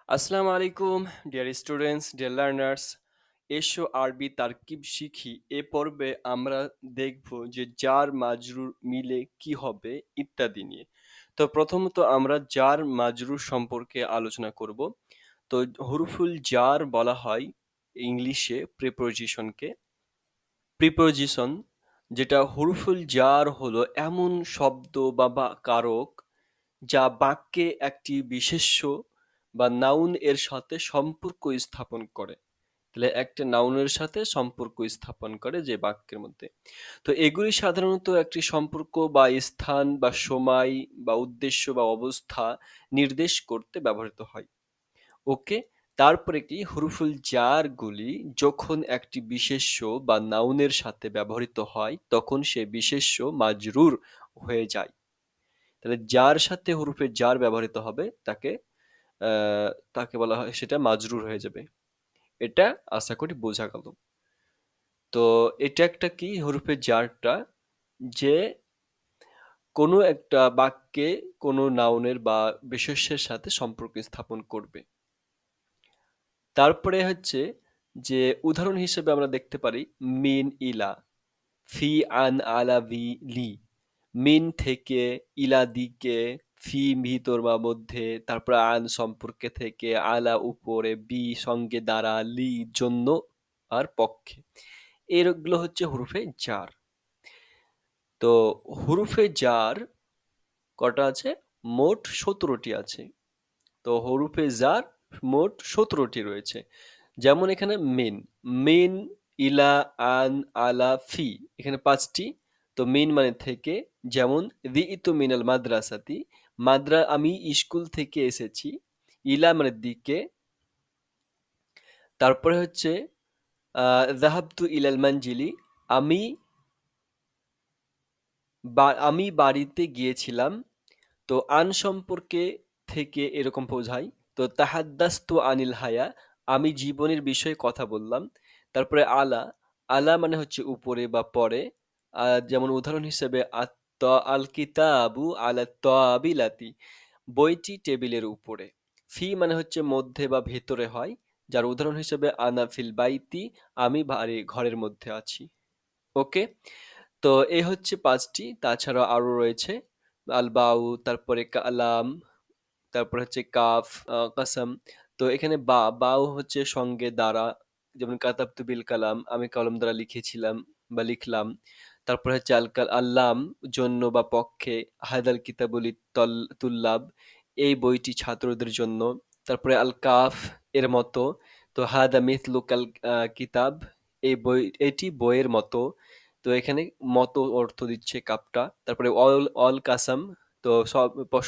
আসসালামু আলাইকুম dear students, dear learners. এসো আরবি তারকিব শিখি। এ পর্বে আমরা দেখব যে জার মাজরুর মিলে কি হবে ইত্যাদি নিয়ে। তো প্রথমত আমরা জার মাজরুর সম্পর্কে আলোচনা করব। তো হুরুফুল জার বলা হয় ইংলিশে প্রিপোজিশনকে। প্রিপোজিশন যেটা হুরুফুল জার হলো এমন শব্দ বা কারক যা বাক্যে একটি বিশেষ্য বা নাউন এর সাথে সম্পর্ক স্থাপন করে। তাহলে একটা নাউনের সাথে সম্পর্ক স্থাপন করে যে বাক্যের মধ্যে। তো এগুলি সাধারণত একটি সম্পর্ক বা স্থান বা সময় বা উদ্দেশ্য বা অবস্থা নির্দেশ করতে ব্যবহৃত হয়। ওকে। তারপরে কি হুরুফুল জার গুলি যখন একটি বিশেষ্য বা নাউনের সাথে ব্যবহৃত হয় তখন সে বিশেষ্য মাজরুর হয়ে যায়। তাহলে যার সাথে হুরুফে জার ব্যবহৃত হবে আহ, তাকে বলা হয় সেটা মাজরুর হয়ে যাবে। এটা আশা করি বোঝা গেল। তো এটা একটা কি হুরুফে জারটা যে কোনো একটা বাক্যে কোনো নাউনের বা বিশেষ্যের সাথে সম্পর্ক স্থাপন করবে। তারপরে হচ্ছে যে উদাহরণ হিসেবে আমরা দেখতে পারি মিন ইলা, ফি আন আলা ভি লি, মিন থেকে, ইলা দিকে, ফি ভিতর বা মধ্যে, তারপর আন সম্পর্কে থেকে, আলা উপরে, বি সঙ্গে দ্বারা, লি জন্য আর পক্ষে। এগুলো হচ্ছে হুরুফে জার। তো হুরুফে জার কটা আছে? মোট 17টি আছে। তো হরুফে জার মোট 17টি রয়েছে। যেমন এখানে মিন, মিন, ইলা, আন, আলা, ফি, এখানে 5টি। তো মিন মানে থেকে, যেমন দিইতু মিনাল মাদ্রাসাতি, আমি স্কুল থেকে এসেছি। ইলা মানে দিকে। তারপরে হচ্ছে যাহাবতু ইলাল মানজিলি, আমি আমি বাড়িতে গিয়েছিলাম। তো আন সম্পর্কে থেকে এরকম বোঝায়। তো তাহাদ্দাস্তু আনিল হায়া, আমি জীবনের বিষয়ে কথা বললাম। তারপরে আলা, আলা মানে হচ্ছে উপরে বা পরে। যেমন উদাহরণ হিসেবে আল কিতাবু আলা তাবিলাতি, বইটি টেবিলের উপরে। ফি মানে হচ্ছে মধ্যে বা ভেতরে হয়, যার উদাহরণ হিসেবে আনা ফিল বাইতি, আমি ঘরের মধ্যে আছি। ওকে। তো এই হচ্ছে 5টি। তাছাড়া আরো রয়েছে আল বাউ, তারপরে কালাম, তারপর হচ্ছে কাফ, কাসাম। তো এখানে বাও হচ্ছে সঙ্গে দ্বারা, যেমন কাতাবতু বিল কালাম, আমি কলম দ্বারা লিখেছিলাম বা লিখলাম। তারপর হচ্ছে আল্লাম জন্য বা পক্ষে, হাদাল কিতাবুল তুল্লাব, এই বইটি ছাত্রদের জন্য। তারপরে আল কাফ এর মতো, তো হাদা মিথলুকাল কিতাব, এটি বইয়ের মতো। তো এখানে মতো অর্থ দিচ্ছে কাপটা। তারপরে অল অল কাসাম, তো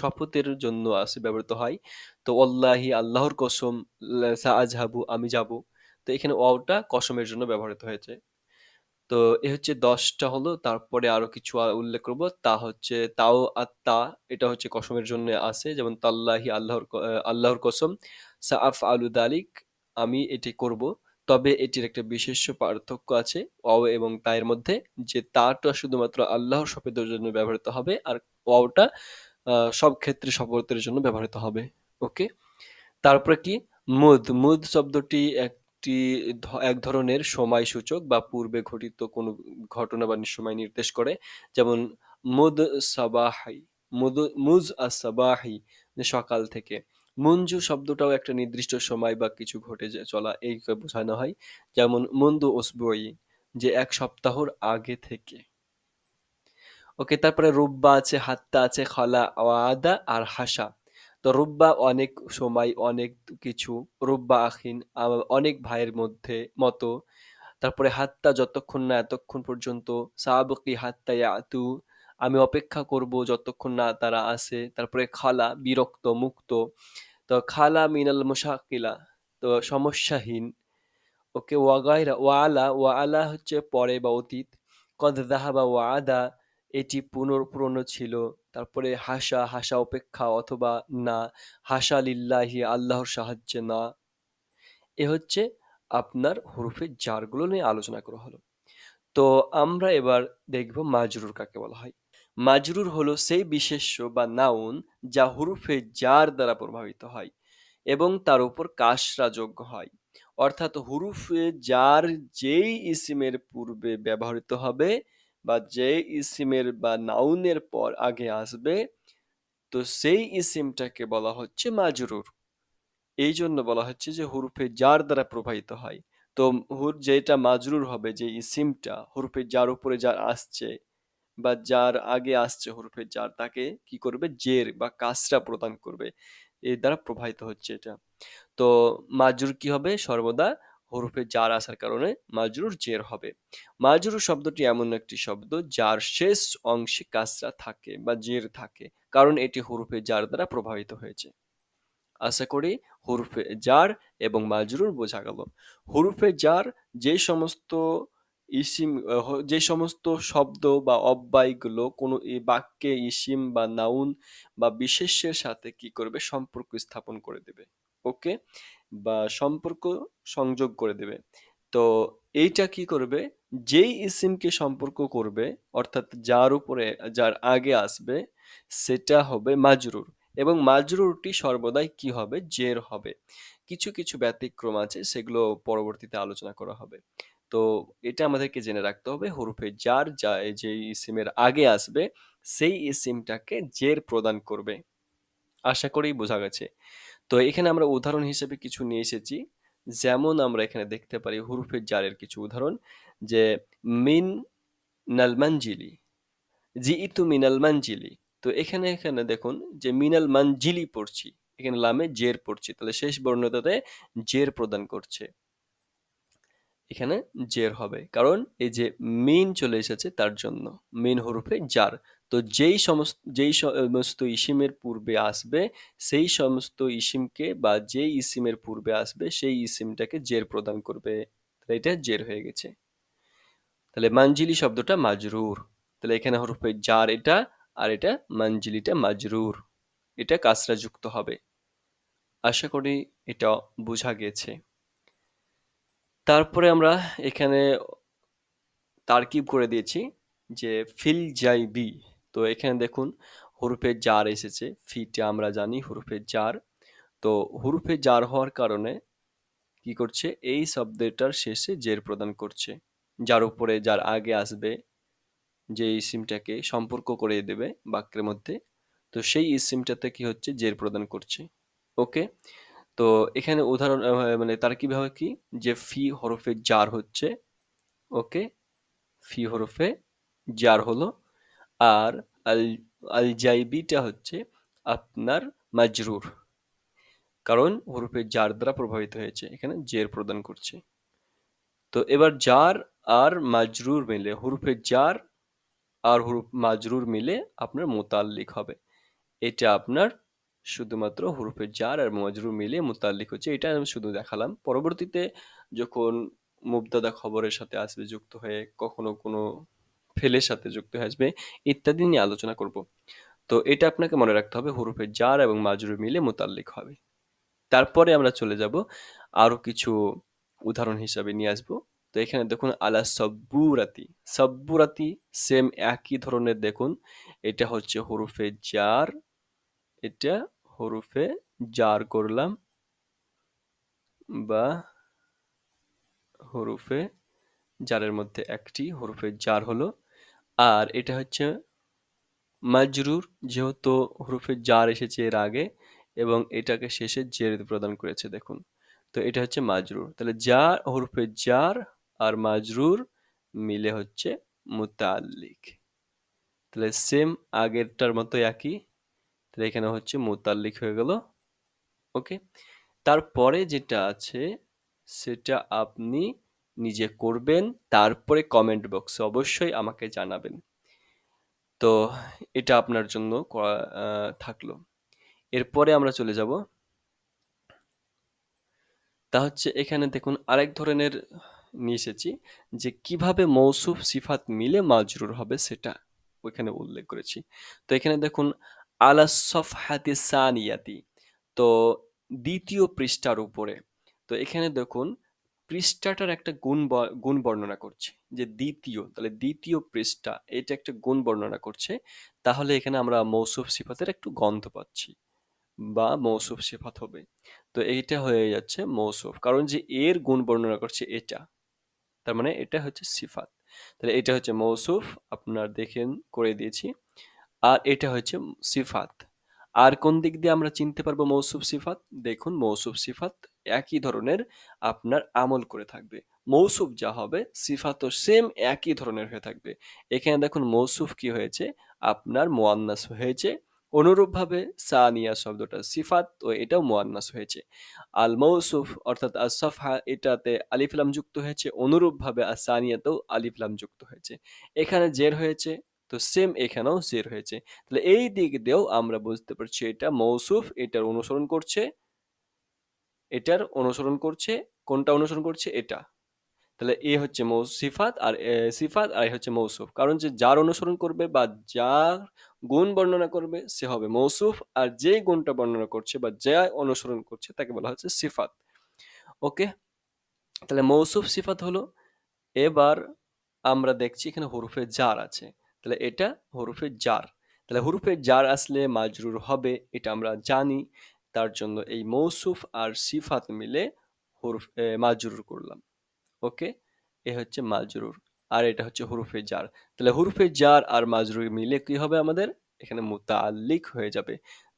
শপথের জন্য আছে ব্যবহৃত হয়। তো অল্লাহি আল্লাহর কসম, সাআজহাবু আমি যাব। তো এখানে ওয়াওটা কসমের জন্য ব্যবহৃত হয়েছে। তো এ হচ্ছে 10টা হলো। তারপরে আরো কিছু উল্লেখ করব, তা হচ্ছে তাও আত্মা, এটা হচ্ছে কসমের জন্য আছে, যেমন তাল্লাহি আল্লাহর কসম, সাআফ আলু দালিক, আমি এটি করব। তবে এটির একটা বিশেষ পার্থক্য আছে ওয়াও এবং তায়ের মধ্যে, যে তাটা শুধুমাত্র আল্লাহর শপথের জন্য ব্যবহৃত হবে, আর ওয়াওটা সব ক্ষেত্রে শপথের জন্য ব্যবহৃত হবে। ওকে। তারপরে কি মুদ শব্দটি একটি এক ধরনের সময় সূচক বা পূর্বে ঘটিত কোনো ঘটনা বা সময় নির্দেশ করে। যেমন মুদ সাবাহি, মুজ আসাবাহি, সকাল থেকে। মুঞ্জু শব্দটাও একটা নির্দিষ্ট সময় বা কিছু ঘটে চলা এই বোঝানো হয়। যেমন মুন্দু ওসবুই, যে এক সপ্তাহর আগে থেকে। ওকে। তারপরে রুব্বা আছে, হাত্তা আছে, খলা, ওয়াদা আর হাসা। তো রুব্বা অনেক সময়, অনেক কিছু। রুব্বা আখিন, অনেক ভাইয়ের মধ্যে মতো। তারপরে হাত্তা যতক্ষণ না এতক্ষণ পর্যন্ত। সাবকি হাত্তা ইয়াতু, আমি অপেক্ষা করব যতক্ষণ না তারা আসে। তারপরে খালা বিরক্ত, মুক্ত। তো খালা মিনাল মুশাকিলা, তো সমস্যাহীন। ওকে। ওয়াগাইরা, ওয়ালা, ওয়ালা হচ্ছে পরে বা অতীত। কদ যাহাবা ওয়াদা, এটি পুরনো ছিল। তারপরে হাসা, হাসা অপেক্ষা অথবা না। হাসা লিল্লাহি, আল্লাহর সাহায্যে না। এ হচ্ছে আপনার হুরুফে জারগুলো নিয়ে আলোচনা করা হলো। তো আমরা এবার দেখব মাজরুর কাকে বলা হয়। মাজরুর হলো সেই বিশেষ্য বা নাউন যা হুরুফে জার দ্বারা প্রভাবিত হয়। এবং তার উপর কাসরা যোগ্য হয়। অর্থাৎ হুরুফে জার যেই ইসিমের পূর্বে ব্যবহৃত হবে বা যে ইসিমের বা নাউনের পর আগে আসবে, তো সেই ইসিমটাকে বলা হচ্ছে মাজরুর। এই জন্য বলা হচ্ছে যে হুরুফে জার দ্বারা প্রবাহিত হয়। তো যেটা মাজরুর হবে, যে ইসিমটা হুরুফে জার উপরে যার আসছে বা যার আগে আসছে হুরুফে জার, তাকে কি করবে, জের বা কাসরা প্রদান করবে, এর দ্বারা প্রবাহিত হচ্ছে এটা। তো মাজরুর কি হবে, সর্বদা হরফে জার আসার কারণে মাজরুর জের হবে। মাজরুর শব্দটি এমন একটি শব্দ যার শেষ অংশে কাসরা থাকে বা জের থাকে, কারণ এটি হরফে জার দ্বারা প্রভাবিত হয়েছে। আশা করি হরফে জার এবং মাজরুর বোঝা গেল। হরফে জার যে সমস্ত ইসিম, যে সমস্ত শব্দ বা অব্যয়গুলো কোনো এই বাক্যে ইসিম বা নাউন বা বিশেষ্যের সাথে কি করবে, সম্পর্ক স্থাপন করে দেবে। ওকে, বা সম্পর্ক সংযোগ করে দেবে। তো এইটা কি করবে, যেই ইসিমকে সম্পর্ক করবে, অর্থাৎ যার উপরে যার আগে আসবে, সেটা হবে মাজরুর। এবং মাজরুরটি সর্বদাই কি হবে, জের হবে। কিছু কিছু ব্যতিক্রম আছে, সেগুলো পরবর্তীতে আলোচনা করা হবে। তো এটা আমাদেরকে জেনে রাখতে হবে, হরফে জার যা যে ইসিমের আগে আসবে, সেই ইসিমটাকে জের প্রদান করবে। আশা করি বোঝা গেছে। তো এখানে আমরা উদাহরণ হিসেবে কিছু নিয়ে এসেছি। যেমন আমরা এখানে দেখতে পারি হুরুফে জারের কিছু উদাহরণ, যে মিন নাল মানজিলি, জিইতু মিনাল মানজিলি। তো এখানে এখানে দেখুন যে মিনাল মানজিলি পড়ছি, এখানে লামে জের পড়ছি, তাহলে শেষ বর্ণটাতে জের প্রদান করছে, এখানে জের হবে, কারণ এই যে মিন চলে এসেছে তার জন্য, মিন হরফে জার। তো যেই সমস্ত ইসিমের পূর্বে আসবে, সেই সমস্ত ইসিমকে বা যেই ইসিমের পূর্বে আসবে সেই ইসিমটাকে জের প্রদান করবে, তাহলে এটা জের হয়ে গেছে। তাহলে মানজিলি শব্দটা মাজরুর, তাহলে এখানে হরফে জার এটা, আর এটা মানজিলিটা মাজরুর, এটা কাসরা যুক্ত হবে। আশা করি এটা বোঝা গেছে। তারপরে আমরা এখানে তারকিব করে দিয়েছি যে ফিল জাইবি। তো এখানে দেখুন হরফে জার এসেছে, ফিটা আমরা জানি হরফে জার। তো হরফে জার হওয়ার কারণে কি করছে, এই শব্দটার শেষে জের প্রদান করছে, যার উপরে যার আগে আসবে, যে ইসিমটাকে সম্পর্ক করে দেবে বাক্যের মধ্যে, তো সেই ইসিমটাতে কি হচ্ছে, জের প্রদান করছে। ওকে, তো এখানে উদাহরণ মানে তার কিভাবে কি, যে ফি হরফে জার হচ্ছে, ওকে, ফি হরফে জার হলো, আর আল আল জাইবিটা হচ্ছে আপনার মাজরুর, কারণ হরফে জার দ্বারা প্রভাবিত হয়েছে, এখানে জের প্রদান করছে। তো এবার জার আর মাজরুর মিলে, হরফে জার আর হরফ মাজরুর মিলে আপনার মুতাল্লিক হবে। এটা আপনার শুধুমাত্র হরফে জার আর মাজরুর মিলে মুতাল্লিক হচ্ছে, এটা আমি শুধু দেখালাম। পরবর্তীতে যখন মুবতাদা খবরের সাথে আসবে যুক্ত হয়ে, কখনো কোনো ফেলের সাথে যুক্ত হয়ে আসবে, ইত্যাদি নিয়ে আলোচনা করব। তো এটা আপনাকে মনে রাখতে হবে, হরফে জার এবং মাজরুর মিলে মুতাল্লিক হবে। তারপরে আমরা চলে যাব আরো কিছু উদাহরণ হিসাবে নিয়ে আসবো। তো এখানে দেখুন আলা সব্বুরাতি, সব্বুরাতি সেম একই ধরনের, দেখুন এটা হচ্ছে হরফে জার, এটা হরফে জার করলাম বা হরফে জারের মধ্যে একটি হরফে জার হলো, আর এটা হচ্ছে মাজরুর, যেহেতু হরফে জার এসেছে এর আগে এবং এটাকে শেষে জের প্রদান করেছে, দেখুন। তো এটা হচ্ছে মাজরুর, তাহলে যা হরফে জার আর মাজরুর মিলে হচ্ছে মুতাল্লিক, তাহলে সেম আগেরটার মতো একই, তাহলে এখানে হচ্ছে মুতাল্লিক হয়ে গেল। ওকে, তারপরে যেটা আছে সেটা আপনি নিজে করবেন, তারপরে কমেন্ট বক্সে অবশ্যই আমাকে জানাবেন। তো এটা আপনার জন্য থাকলো। এরপরে আমরা চলে যাব, তা হচ্ছে এখানে দেখুন আরেক ধরনের নিয়ে এসেছি, যে কিভাবে মৌসুফ সিফাত মিলে মাজরুর হবে সেটা ওইখানে উল্লেখ করেছি। তো এখানে দেখুন আলা সফহাতি সানিয়াতি, তো দ্বিতীয় পৃষ্ঠার উপরে। তো এখানে দেখুন পৃষ্ঠাটার একটা গুণ বর্ণনা করছে, যে দ্বিতীয়, তাহলে দ্বিতীয় পৃষ্ঠা এটা একটা গুণ বর্ণনা করছে, তাহলে এখানে আমরা মৌসুফ সিফাতের একটু গন্ধ পাচ্ছি বা মৌসুফ সিফাত হবে। তো এইটা হয়ে যাচ্ছে মৌসুফ, কারণ যে এর গুণ বর্ণনা করছে এটা, তার মানে এটা হচ্ছে সিফাত। তাহলে এটা হচ্ছে মৌসুফ, আপনার দেখেন করে দিয়েছি। আর এটা হচ্ছে সিফাত। আর কোন দিক দিয়ে আমরা চিনতে পারবো মৌসুফ সিফাত? দেখুন, মৌসুফ সিফাত একই ধরনের আপনার আমল করে থাকবে। মৌসুফ যা হবে সিফাতও সেম একই ধরনের হয়ে থাকবে। এখানে দেখুন মৌসুফ কি হয়েছে, আপনার মুয়ান্নাস হয়েছে। অনুরূপভাবে সানিয়া শব্দটা সিফাত, ও এটাও মুয়ান্নাস হয়েছে। আল মৌসুফ অর্থাৎ আস সফহা, এটাতে আলিফ লাম যুক্ত হয়েছে। অনুরূপভাবে আস সানিয়াতেও আলিফ লাম যুক্ত হয়েছে। এখানে জের হয়েছে, তো সেম এখানেও জের হয়েছে। তাহলে এই দিক দিয়েও আমরা বুঝতে পারছি এটা মৌসুফ, এটার অনুসরণ করছে, এটার অনুসরণ করছে। কোনটা অনুসরণ করছে? এটা। তাহলে এ হচ্ছে সিফাত, আর সিফাত, আর এ হচ্ছে মৌসুফ। কারণ যে যার অনুসরণ করবে বা যার গুণ বর্ণনা করবে সে হবে মৌসুফ, আর যে গুণটা বর্ণনা করছে বা যা অনুসরণ করছে তাকে বলা হচ্ছে সিফাত। ওকে, তাহলে মৌসুফ সিফাত হলো। এবার আমরা দেখছি এখানে হরফে জার আছে, তাহলে এটা হরফে জার। তাহলে হরফে জার আসলে মাজরুর হবে, এটা আমরা জানি। তার জন্য এই মৌসুফ আর সিফাত মিলে হরফ মাজরুর করলাম। ওকে, এ হচ্ছে মাজরুর, আর এটা হচ্ছে হরফে জার। তাহলে হরফে জার আর মাজরুর মিলে কি হবে আমাদের? এখানে মুতাআল্লিক হয়ে যাবে।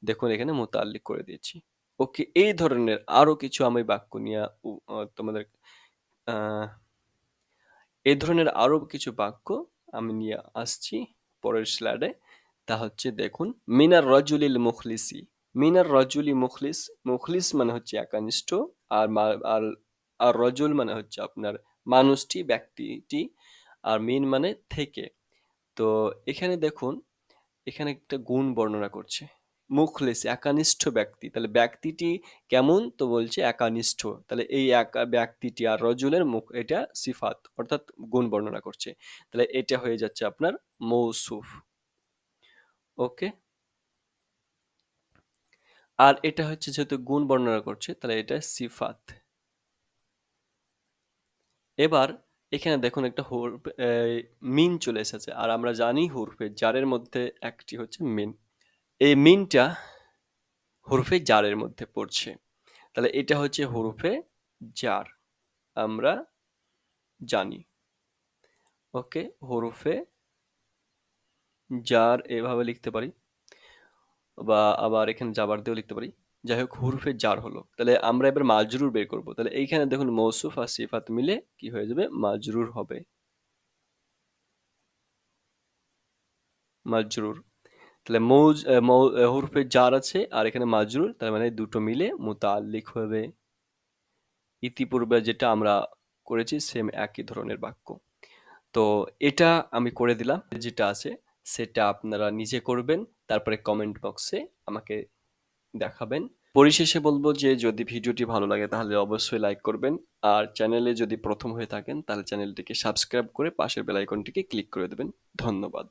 দেখুন এখানে মুতাআল্লিক করে দিয়েছি। ওকে, এই ধরনের আরো কিছু আমি বাক্য নিয়ে তোমাদের আহ এই ধরনের আরো কিছু বাক্য আমি নিয়ে আসছি পরের স্লাইডে। তা হচ্ছে দেখুন, মিনার রজুলিল মুখলিসি। মিনার রজুলি মুখলিস, মুখলিস মানে হচ্ছে একনিষ্ঠ। আর আর আর রজুল মানে হচ্ছে আপনার মানুষটি, ব্যক্তিটি। আর মিন মানে থেকে। তো এখানে দেখুন, এখানে একটা গুণ বর্ণনা করছে। মুখলেস একানিষ্ঠ ব্যক্তি, তাহলে ব্যক্তিটি কেমন? তো বলছে একানিষ্ঠ। তাহলে এই একা ব্যক্তিটি আর রজুলের মুখ, এটা সিফাত অর্থাৎ গুণ বর্ণনা করছে। তাহলে এটা হয়ে যাচ্ছে আপনার মৌসুফ। ওকে, আর এটা হচ্ছে যেহেতু গুণ বর্ণনা করছে তাহলে এটা সিফাত। এবার এখানে দেখুন একটা মিন চলে এসেছে, আর আমরা জানি হরফে জারের মধ্যে একটি হচ্ছে মিন। এই মিনটা হরফে জারের মধ্যে পড়ছে, তাহলে এটা হচ্ছে হরফে জার, আমরা জানি। ওকে, হরফে জার এভাবে লিখতে পারি, বা আবার এখানে জাবার দিয়েও লিখতে পারি। যাই হোক, হরফে জার হলো। তাহলে আমরা এবার মাজরুর বের করব। তাহলে এইখানে দেখুন মৌসুফ আর সিফাত মিলে কি হয়ে যাবে? মাজরুর হবে। মাজরুর। তাহলে হরফে জার আছে আর এখানে মাজরুর, তার মানে দুটো মিলে মুতাআল্লিক হবে। ইতিপূর্বে যেটা আমরা করেছি সেম একই ধরনের বাক্য। তো এটা আমি করে দিলাম। যেটা আছে সেটা আপনারা নিজে করবেন, তারপরে কমেন্ট বক্সে আমাকে দেখাবেন। পরিশেষে বলবো যে যদি ভিডিওটি ভালো লাগে তাহলে অবশ্যই লাইক করবেন, আর চ্যানেলে যদি প্রথম হয়ে থাকেন তাহলে চ্যানেলটিকে সাবস্ক্রাইব করে পাশের বেল আইকনটিকে ক্লিক করে দেবেন। ধন্যবাদ।